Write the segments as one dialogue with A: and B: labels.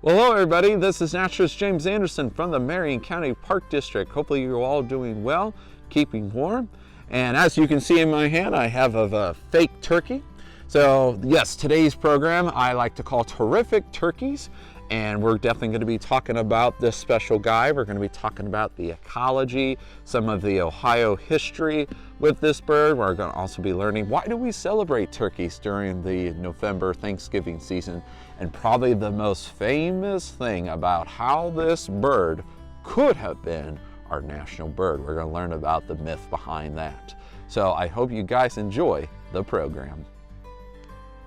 A: Well, hello everybody, this is Naturalist James Anderson from the Marion County Park District. Hopefully you're all doing well, keeping warm. And as you can see in my hand, I have a fake turkey. So yes, today's program I like to call Terrific Turkeys. And we're definitely going to be talking about this special guy. We're going to be talking about the ecology, some of the Ohio history with this bird. We're going to also be learning why do we celebrate turkeys during the November Thanksgiving season, and probably the most famous thing about how this bird could have been our national bird. We're going to learn about the myth behind that. So I hope you guys enjoy the program.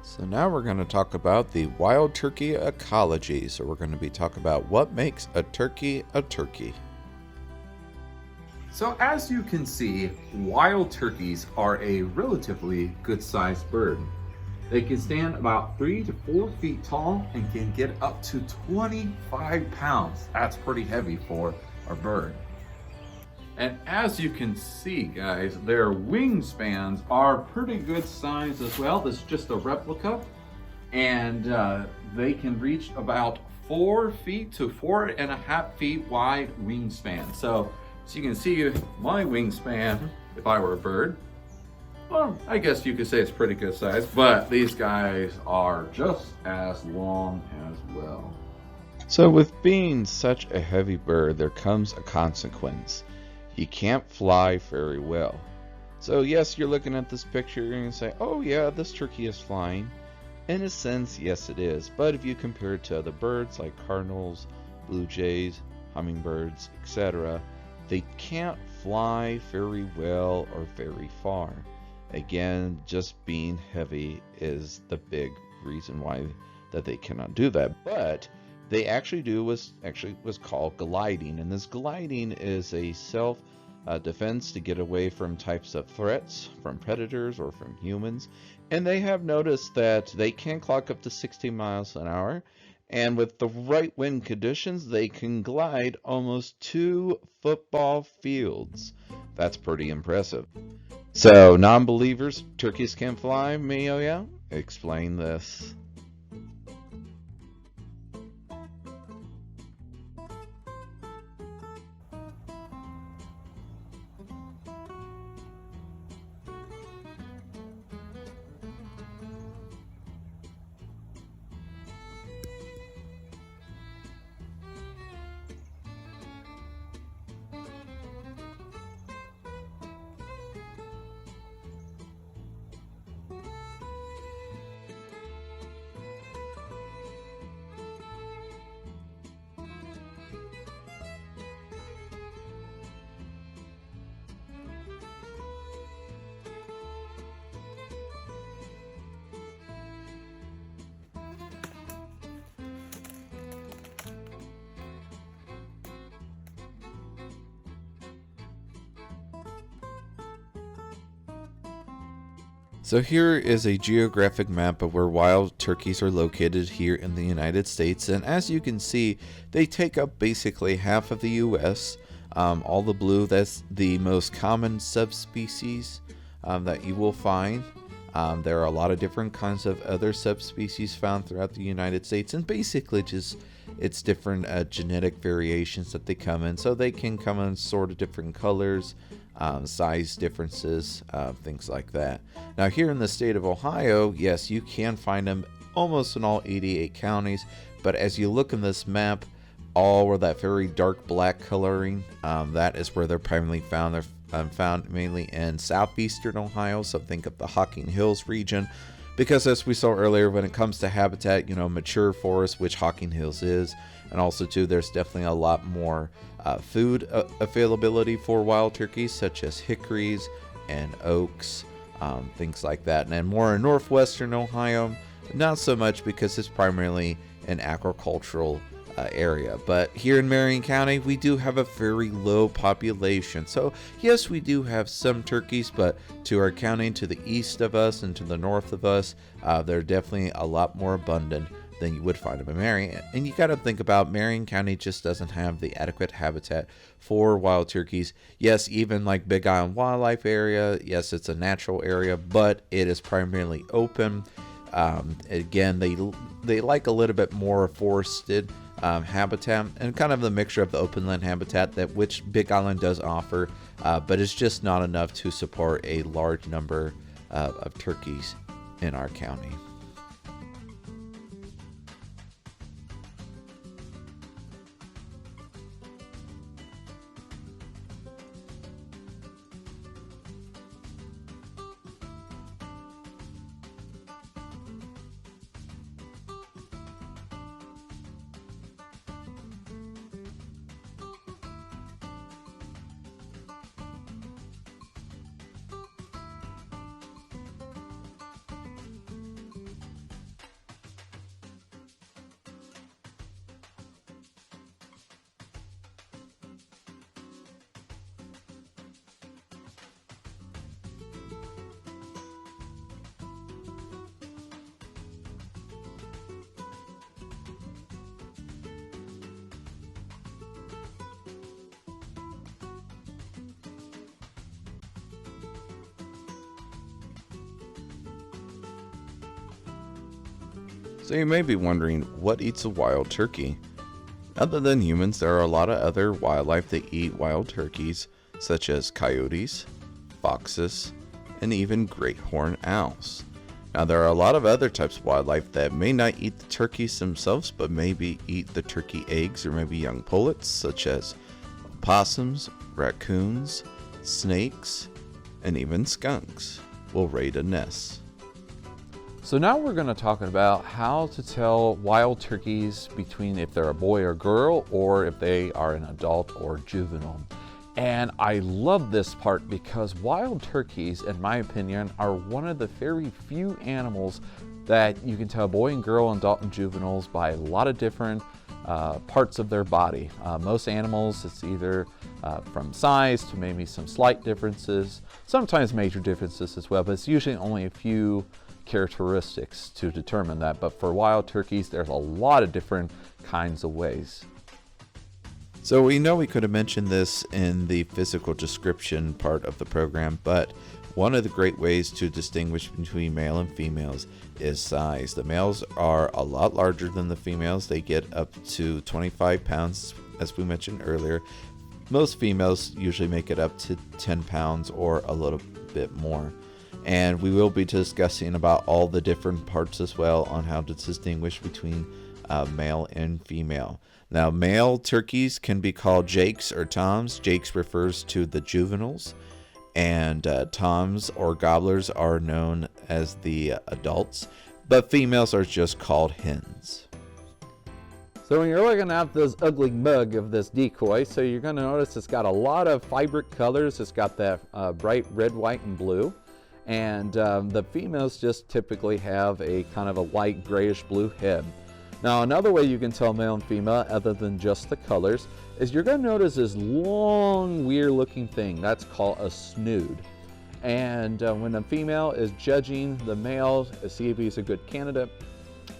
B: So now we're going to talk about the wild turkey ecology. So we're going to be talking about what makes a turkey a turkey.
C: So as you can see, wild turkeys are a relatively good-sized bird. They can stand about 3 to 4 feet tall and can get up to 25 pounds. That's pretty heavy for a bird. And as you can see, guys, their wingspans are pretty good size as well. This is just a replica, and they can reach about 4 feet to 4.5 feet wide wingspan. So as you can see, my wingspan, if I were a bird, well, I guess you could say it's pretty good size, but these guys are just as long as well.
B: So with being such a heavy bird, there comes a consequence. You can't fly very well. So yes, you're looking at this picture and you say, oh yeah, this turkey is flying. In a sense, yes it is. But if you compare it to other birds like cardinals, blue jays, hummingbirds, etc., they can't fly very well or very far. Again, just being heavy is the big reason why that they cannot do that. But they actually do was called gliding, and this gliding is a self defense to get away from types of threats from predators or from humans. And they have noticed that they can clock up to 60 miles an hour, and with the right wind conditions they can glide almost 2 football fields. That's pretty impressive. So non-believers, turkeys can fly, Marion? Explain this. So here is a geographic map of where wild turkeys are located here in the United States, and as you can see, they take up basically half of the U.S. All the blue, that's the most common subspecies that you will find. There are a lot of different kinds of other subspecies found throughout the United States, and basically just it's different genetic variations that they come in. So they can come in sort of different colors, size differences, things like that. Now here in the state of Ohio, yes, you can find them almost in all 88 counties, but as you look in this map, all where that very dark black coloring, that is where they're primarily found. They're found mainly in southeastern Ohio, so think of the Hocking Hills region, because as we saw earlier, when it comes to habitat, mature forest, which Hocking Hills is, and also too, there's definitely a lot more food availability for wild turkeys, such as hickories and oaks, things like that. And then more in northwestern Ohio, not so much because it's primarily an agricultural area. But here in Marion County, we do have a very low population. So yes, we do have some turkeys, but to our county, to the east of us and to the north of us, they're definitely a lot more abundant than you would find them in Marion. And you got to think about Marion County just doesn't have the adequate habitat for wild turkeys. Yes, even like Big Island Wildlife Area, yes, it's a natural area, but it is primarily open. Again, they like a little bit more forested habitat, and kind of the mixture of the open land habitat that which Big Island does offer, but it's just not enough to support a large number of turkeys in our county. So you may be wondering, what eats a wild turkey? Other than humans, there are a lot of other wildlife that eat wild turkeys, such as coyotes, foxes, and even great horned owls. Now, there are a lot of other types of wildlife that may not eat the turkeys themselves, but maybe eat the turkey eggs or maybe young pullets, such as opossums, raccoons, snakes, and even skunks will raid a nest.
A: So now we're going to talk about how to tell wild turkeys between if they're a boy or girl, or if they are an adult or juvenile. And I love this part because wild turkeys, in my opinion, are one of the very few animals that you can tell boy and girl, adult and juveniles by a lot of different parts of their body. Most animals, it's either from size to maybe some slight differences, sometimes major differences as well, but it's usually only a few characteristics to determine that. But for wild turkeys, there's a lot of different kinds of ways.
B: So we know we could have mentioned this in the physical description part of the program, but one of the great ways to distinguish between male and females is size. The males are a lot larger than the females. They get up to 25 pounds, as we mentioned earlier. Most females usually make it up to 10 pounds or a little bit more. And we will be discussing about all the different parts as well on how to distinguish between male and female. Now, male turkeys can be called jakes or toms. Jakes refers to the juveniles, and toms or gobblers are known as the adults, but females are just called hens.
A: So when you're looking at this ugly mug of this decoy, so you're going to notice it's got a lot of vibrant colors. It's got that bright red, white, and blue. And the females just typically have a kind of a light grayish blue head. Now, another way you can tell male and female, other than just the colors, is you're going to notice this long, weird-looking thing. That's called a snood. And when a female is judging the male to see if he's a good candidate,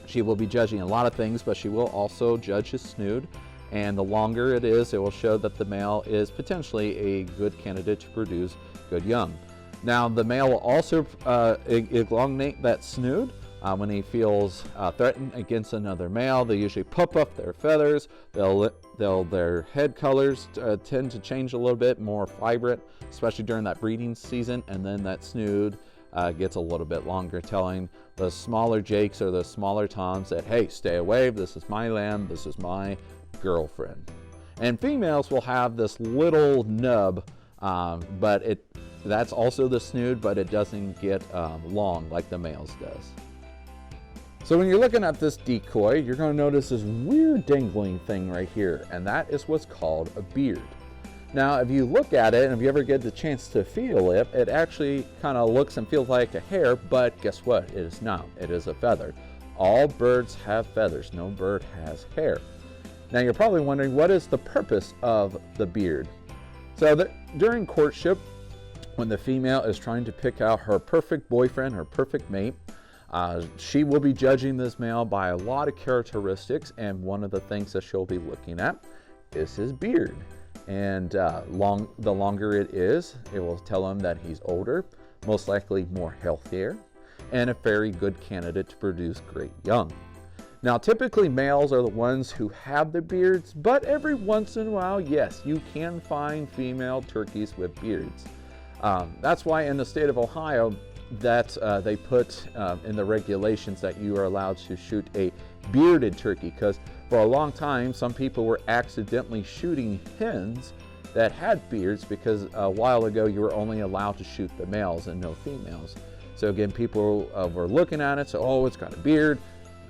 A: she will be judging a lot of things, but she will also judge his snood. And the longer it is, it will show that the male is potentially a good candidate to produce good young. Now, the male will also elongate that snood when he feels threatened against another male. They usually puff up their feathers. Their head colors tend to change a little bit, more vibrant, especially during that breeding season. And then that snood gets a little bit longer, telling the smaller jakes or the smaller toms that, hey, stay away. This is my lamb. This is my girlfriend. And females will have this little nub, but that's also the snood, but it doesn't get long like the males does. So when you're looking at this decoy, you're going to notice this weird dangling thing right here, and that is what's called a beard. Now, if you look at it, and if you ever get the chance to feel it, it actually kind of looks and feels like a hair, but guess what? It is not. It is a feather. All birds have feathers. No bird has hair. Now, you're probably wondering, what is the purpose of the beard? So during courtship, when the female is trying to pick out her perfect boyfriend, her perfect mate, she will be judging this male by a lot of characteristics, and one of the things that she'll be looking at is his beard. And the longer it is, it will tell him that he's older, most likely more healthier, and a very good candidate to produce great young. Now, typically males are the ones who have the beards, but every once in a while, yes, you can find female turkeys with beards. That's why in the state of Ohio, that they put in the regulations that you are allowed to shoot a bearded turkey, because for a long time, some people were accidentally shooting hens that had beards, because a while ago you were only allowed to shoot the males and no females. So again, people were looking at it, so, oh, it's got a beard,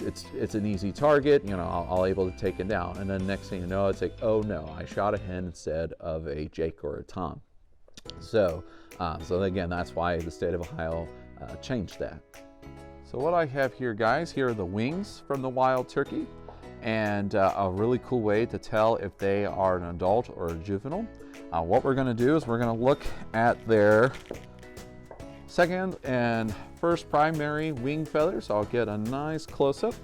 A: it's an easy target, you know, I'll able to take it down. And then next thing you know, it's like, oh no, I shot a hen instead of a Jake or a Tom. So again, that's why the state of Ohio changed that. So what I have here, guys, here are the wings from the wild turkey, and a really cool way to tell if they are an adult or a juvenile. What we're going to do is we're going to look at their second and first primary wing feathers. I'll get a nice close-up.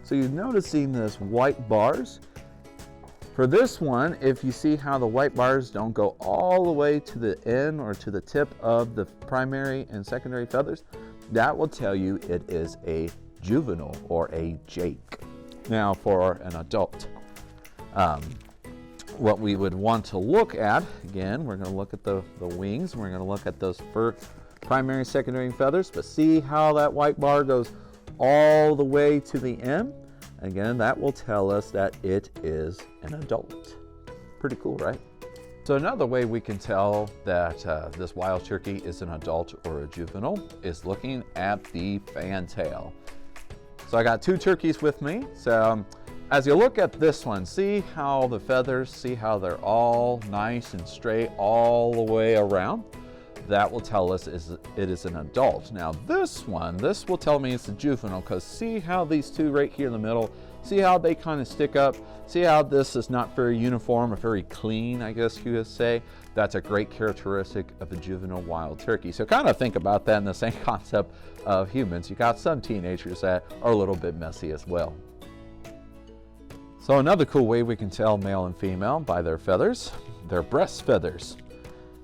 A: So you're noticing this white bars. For this one, if you see how the white bars don't go all the way to the end or to the tip of the primary and secondary feathers, that will tell you it is a juvenile or a Jake. Now for an adult, what we would want to look at, again, we're going to look at the wings, we're going to look at those primary, secondary feathers, but see how that white bar goes all the way to the end? Again, that will tell us that it is an adult. Pretty cool, right? So another way we can tell that this wild turkey is an adult or a juvenile is looking at the fantail. So I got two turkeys with me. So as you look at this one, see how the feathers, see how they're all nice and straight all the way around? That will tell us it is an adult. Now this will tell me it's a juvenile, because see how these two right here in the middle, see how they kind of stick up? See how this is not very uniform or very clean, I guess you would say? That's a great characteristic of a juvenile wild turkey. So kind of think about that in the same concept of humans. You got some teenagers that are a little bit messy as well. So another cool way we can tell male and female by their feathers, their breast feathers.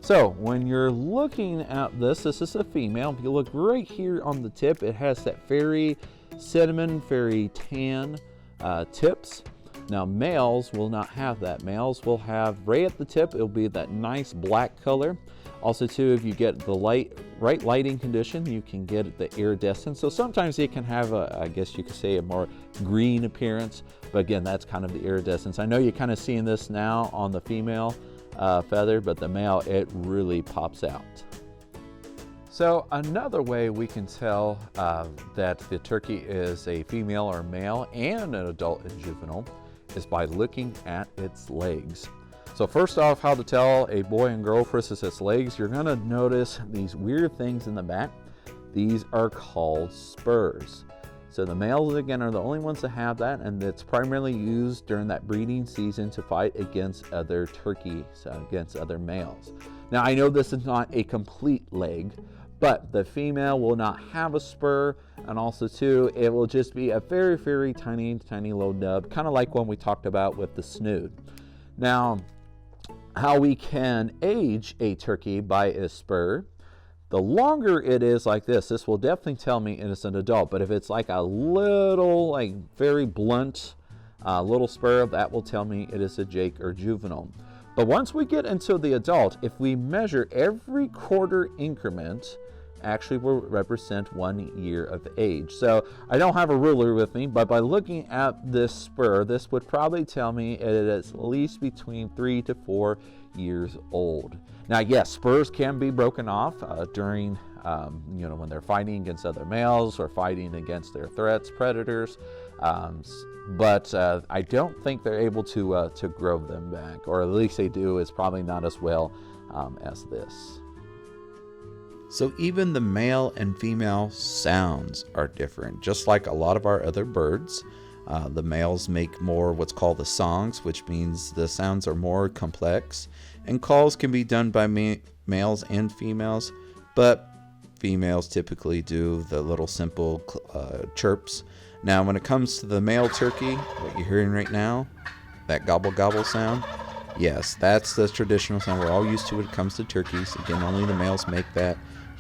A: So when you're looking at this is a female. If you look right here on the tip, it has that very cinnamon, very tan tips. Now males will not have that. Males will have right at the tip, it'll be that nice black color. Also too, if you get the right lighting condition, you can get the iridescent. So sometimes it can have I guess you could say, a more green appearance. But again, that's kind of the iridescence. I know you're kind of seeing this now on the female feather, but the male, it really pops out. So another way we can tell that the turkey is a female or male and an adult and juvenile is by looking at its legs. So first off, how to tell a boy and girl versus its legs, you're going to notice these weird things in the back. These are called spurs. So the males, again, are the only ones that have that, and it's primarily used during that breeding season to fight against other turkeys, against other males. Now, I know this is not a complete leg, but the female will not have a spur, and also, too, it will just be a very, very tiny, tiny little nub, kind of like one we talked about with the snood. Now, how we can age a turkey by a spur. The longer it is like this will definitely tell me it is an adult. But if it's like a little, like very blunt little spur, that will tell me it is a Jake or juvenile. But once we get into the adult, if we measure every quarter increment, actually will represent 1 year of age. So I don't have a ruler with me, but by looking at this spur, this would probably tell me it is at least between 3 to 4 years old. Now, yes, spurs can be broken off during, when they're fighting against other males or fighting against their threats, predators. But I don't think they're able to grow them back, or at least they do. It's probably not as well as this.
B: So even the male and female sounds are different. Just like a lot of our other birds, the males make more what's called the songs, which means the sounds are more complex, and calls can be done by males and females, but females typically do the little simple chirps. Now when it comes to the male turkey, what you're hearing right now, that gobble gobble sound, yes, that's the traditional sound we're all used to when it comes to turkeys. Again, only the males make that.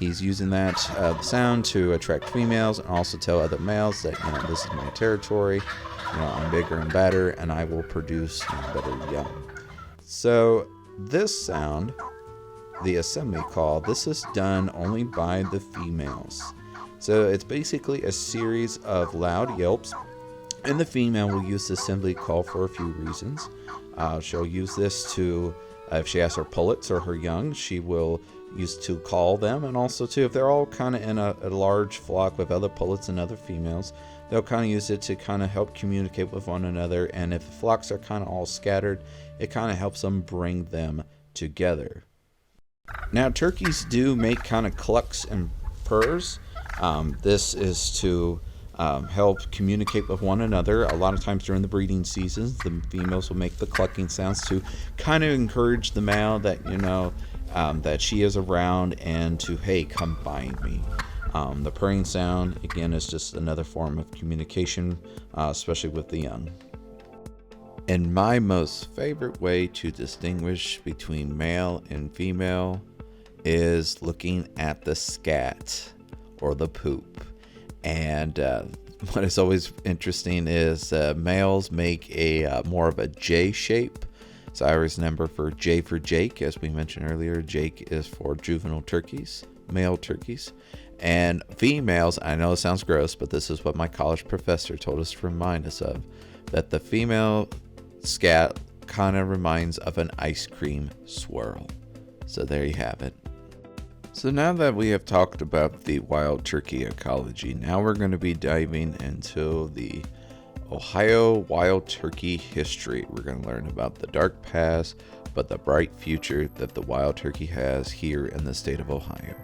B: he's using that sound to attract females and also tell other males that, this is my territory. I'm bigger and better, and I will produce better young. So this sound, the assembly call, this is done only by the females. So it's basically a series of loud yelps, and the female will use the assembly call for a few reasons. She'll use this to, if she has her pullets or her young, she will use to call them, and also too, if they're all kind of in a large flock with other pullets and other females, they'll kind of use it to kind of help communicate with one another. And if the flocks are kind of all scattered, it kind of helps them bring them together. Now, turkeys do make kind of clucks and purrs. This is to help communicate with one another. A lot of times during the breeding seasons, the females will make the clucking sounds to kind of encourage the male that, that she is around, and to, hey, come find me. The purring sound, again, is just another form of communication, especially with the young. And my most favorite way to distinguish between male and female is looking at the scat, or the poop. And what is always interesting is males make a more of a J shape. So I always remember for J for Jake, as we mentioned earlier. Jake is for juvenile turkeys, male turkeys. And females, I know it sounds gross, but this is what my college professor told us to remind us of, that the female scat kind of reminds of an ice cream swirl. So there you have it. So now that we have talked about the wild turkey ecology, now we're going to be diving into the Ohio wild turkey history. We're going to learn about the dark past, but the bright future that the wild turkey has here in the state of Ohio.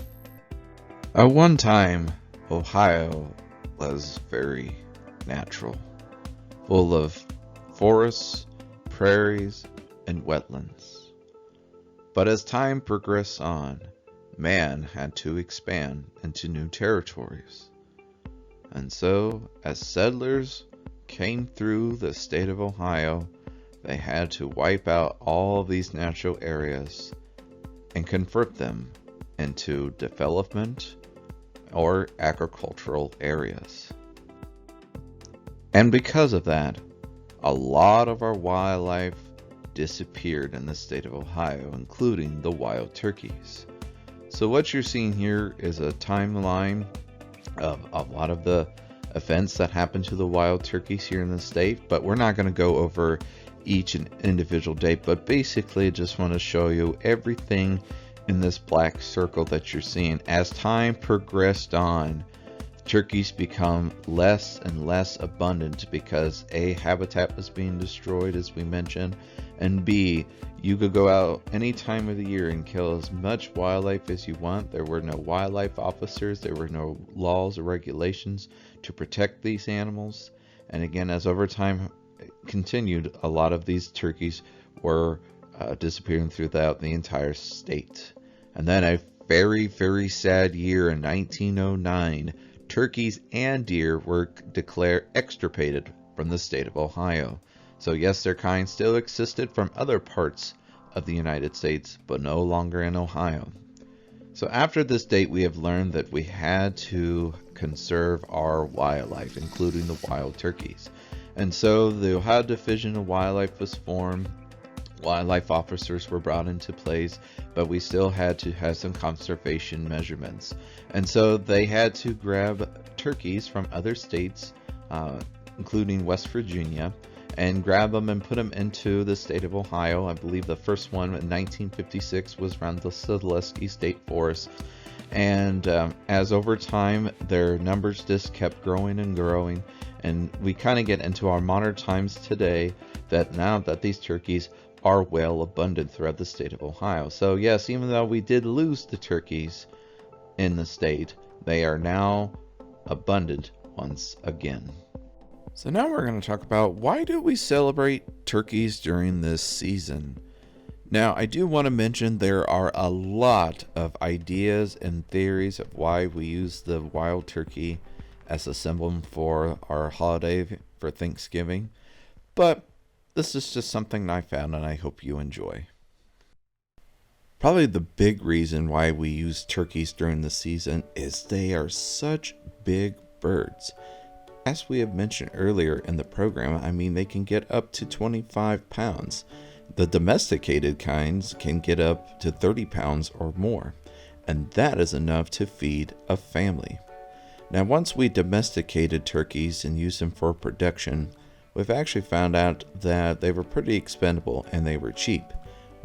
B: At one time, Ohio was very natural, full of forests, prairies, and wetlands. But as time progressed on, man had to expand into new territories. And so, as settlers came through the state of Ohio, they had to wipe out all of these natural areas and convert them into development or agricultural areas. And because of that, a lot of our wildlife disappeared in the state of Ohio, including the wild turkeys. So what you're seeing here is a timeline of a lot of the events that happened to the wild turkeys here in the state, but we're not going to go over each individual date, but basically I just want to show you everything in this black circle that you're seeing. As time progressed on, turkeys become less and less abundant because A, habitat was being destroyed, as we mentioned, and B, you could go out any time of the year and kill as much wildlife as you want. There were no wildlife officers, there were no laws or regulations to protect these animals. And again, as over time continued, a lot of these turkeys were disappearing throughout the entire state. And then a very, very sad year in 1909, turkeys and deer were declared extirpated from the state of Ohio. So yes, their kind still existed from other parts of the United States, but no longer in Ohio. So after this date, we have learned that we had to conserve our wildlife, including the wild turkeys. And so the Ohio Division of Wildlife was formed. Wildlife officers were brought into place, but we still had to have some conservation measurements. And so they had to grab turkeys from other states, including West Virginia, and grab them and put them into the state of Ohio. I believe the first one in 1956 was around the Sandusky State Forest. And as over time, their numbers just kept growing and growing. And we kind of get into our modern times today, that now that these turkeys are well abundant throughout the state of Ohio. So yes, even though we did lose the turkeys in the state, they are now abundant once again. So now we're going to talk about, why do we celebrate turkeys during this season? Now, I do want to mention there are a lot of ideas and theories of why we use the wild turkey as a symbol for our holiday for Thanksgiving, but this is just something I found and I hope you enjoy. Probably the big reason why we use turkeys during the season is they are such big birds. As we have mentioned earlier in the program, they can get up to 25 pounds. The domesticated kinds can get up to 30 pounds or more, and that is enough to feed a family. Now, once we domesticated turkeys and used them for production, we've actually found out that they were pretty expendable and they were cheap.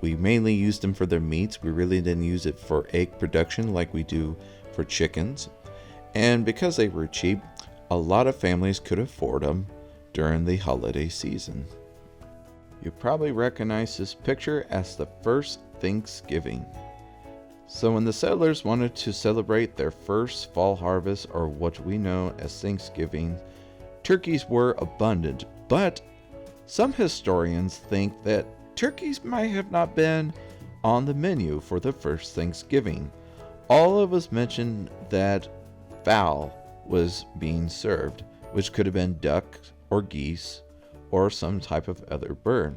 B: We mainly used them for their meats. We really didn't use it for egg production like we do for chickens. And because they were cheap, a lot of families could afford them during the holiday season. You probably recognize this picture as the first Thanksgiving. So when the settlers wanted to celebrate their first fall harvest, or what we know as Thanksgiving, turkeys were abundant, but some historians think that turkeys might have not been on the menu for the first Thanksgiving. All of us mentioned that fowl was being served, which could have been duck or geese or some type of other bird.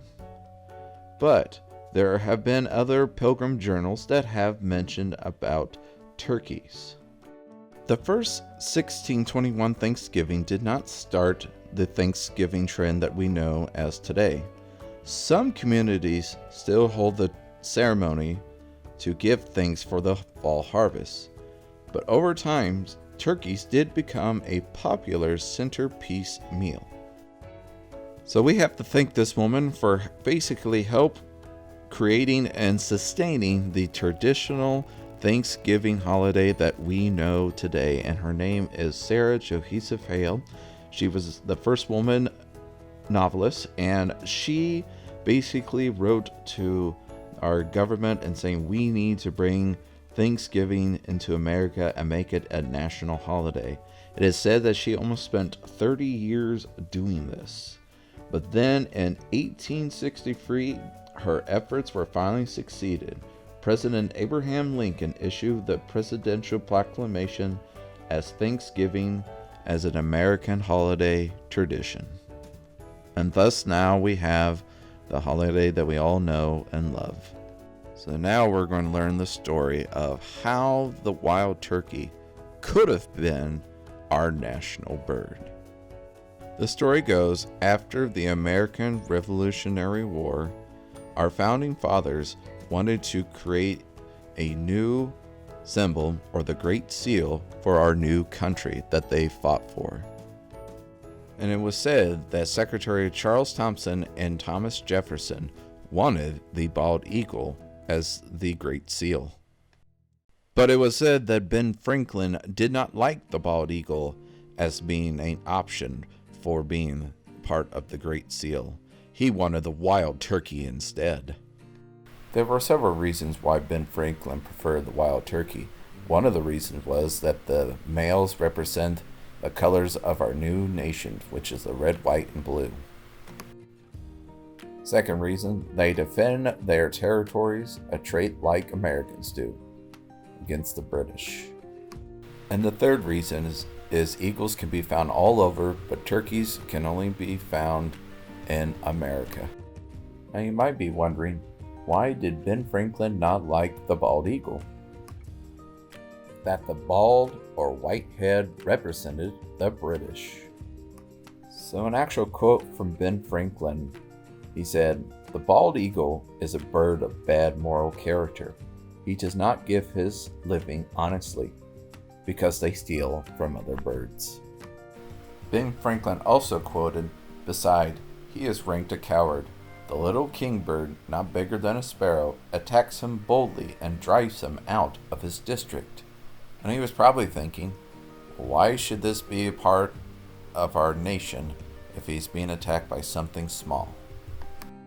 B: But there have been other pilgrim journals that have mentioned about turkeys. The first 1621 Thanksgiving did not start the Thanksgiving trend that we know as today. Some communities still hold the ceremony to give thanks for the fall harvest, but over time, turkeys did become a popular centerpiece meal. So we have to thank this woman for basically help creating and sustaining the traditional Thanksgiving holiday that we know today, and her name is Sarah Joseph Hale. She was the first woman novelist, and she basically wrote to our government and saying we need to bring Thanksgiving into America and make it a national holiday. It is said that she almost spent 30 years doing this. But then in 1863, her efforts were finally succeeded. President Abraham Lincoln issued the presidential proclamation as Thanksgiving as an American holiday tradition. And thus now we have the holiday that we all know and love. So now we're going to learn the story of how the wild turkey could have been our national bird. The story goes, after the American Revolutionary War, our founding fathers wanted to create a new symbol, or the Great Seal, for our new country that they fought for. And it was said that Secretary Charles Thompson and Thomas Jefferson wanted the bald eagle as the Great Seal. But it was said that Ben Franklin did not like the bald eagle as being an option for being part of the Great Seal. He wanted the wild turkey instead. There were several reasons why Ben Franklin preferred the wild turkey. One of the reasons was that the males represent the colors of our new nation, which is the red, white, and blue. Second reason, they defend their territories, a trait like Americans do, against the British. And the third reason is eagles can be found all over, but turkeys can only be found in America. Now you might be wondering, why did Ben Franklin not like the bald eagle? That the bald or white head represented the British. So an actual quote from Ben Franklin, he said, "The bald eagle is a bird of bad moral character. He does not give his living honestly, because they steal from other birds." Ben Franklin also quoted, "Beside, he is ranked a coward. The little kingbird, not bigger than a sparrow, attacks him boldly and drives him out of his district." And he was probably thinking, why should this be a part of our nation if he's being attacked by something small?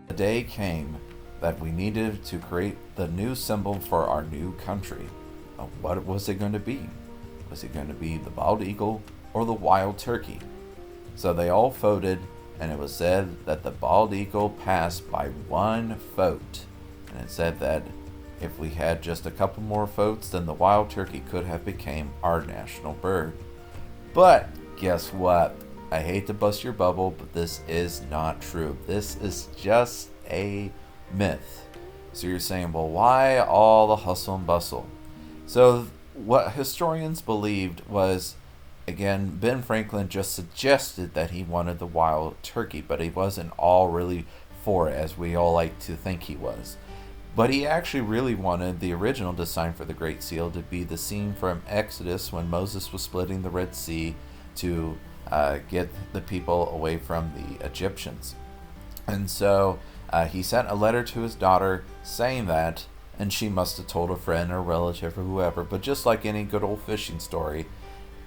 B: The day came that we needed to create the new symbol for our new country. What was it going to be? Was it going to be the bald eagle or the wild turkey? So they all voted, and it was said that the bald eagle passed by one vote. And it said that if we had just a couple more votes, then the wild turkey could have become our national bird. But guess what? I hate to bust your bubble, but this is not true. This is just a myth. So you're saying, well, why all the hustle and bustle? So what historians believed was, again, Ben Franklin just suggested that he wanted the wild turkey, but he wasn't all really for it, as we all like to think he was. But he actually really wanted the original design for the Great Seal to be the scene from Exodus when Moses was splitting the Red Sea to get the people away from the Egyptians. And so he sent a letter to his daughter saying that, and she must have told a friend or relative or whoever. But just like any good old fishing story,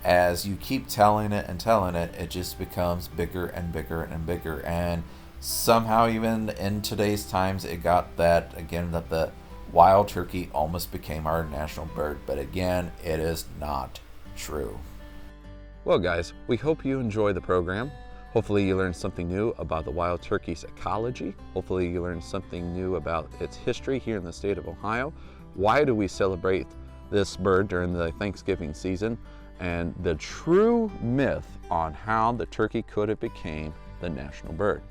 B: as you keep telling it, it just becomes bigger and bigger and bigger. And somehow, even in today's times, it got that, again, that the wild turkey almost became our national bird. But again, it is not true.
A: Well, guys, we hope you enjoy the program. Hopefully you learned something new about the wild turkey's ecology. Hopefully you learned something new about its history here in the state of Ohio. Why do we celebrate this bird during the Thanksgiving season? And the true myth on how the turkey could have became the national bird.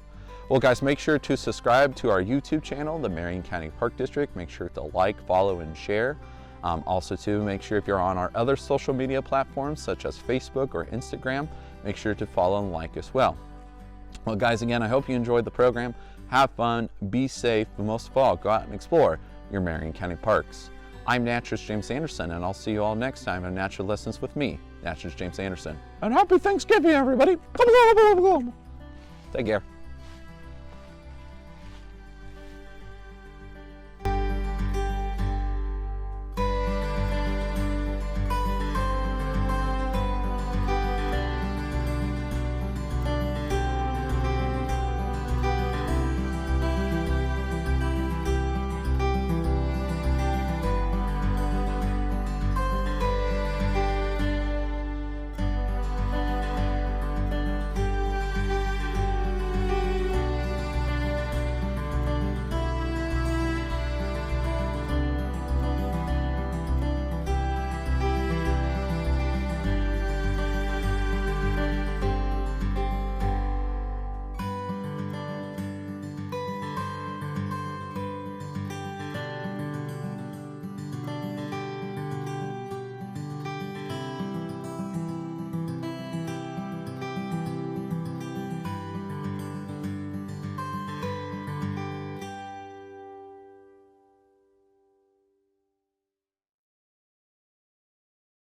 A: Well, guys, make sure to subscribe to our YouTube channel, the Marion County Park District. Make sure to like, follow, and share. Also, too, make sure if you're on our other social media platforms, such as Facebook or Instagram, make sure to follow and like as well. Well, guys, again, I hope you enjoyed the program. Have fun, be safe, but most of all, go out and explore your Marion County parks. I'm Naturalist James Anderson, and I'll see you all next time on Natural Lessons with me, Naturalist James Anderson. And happy Thanksgiving, everybody! Take care.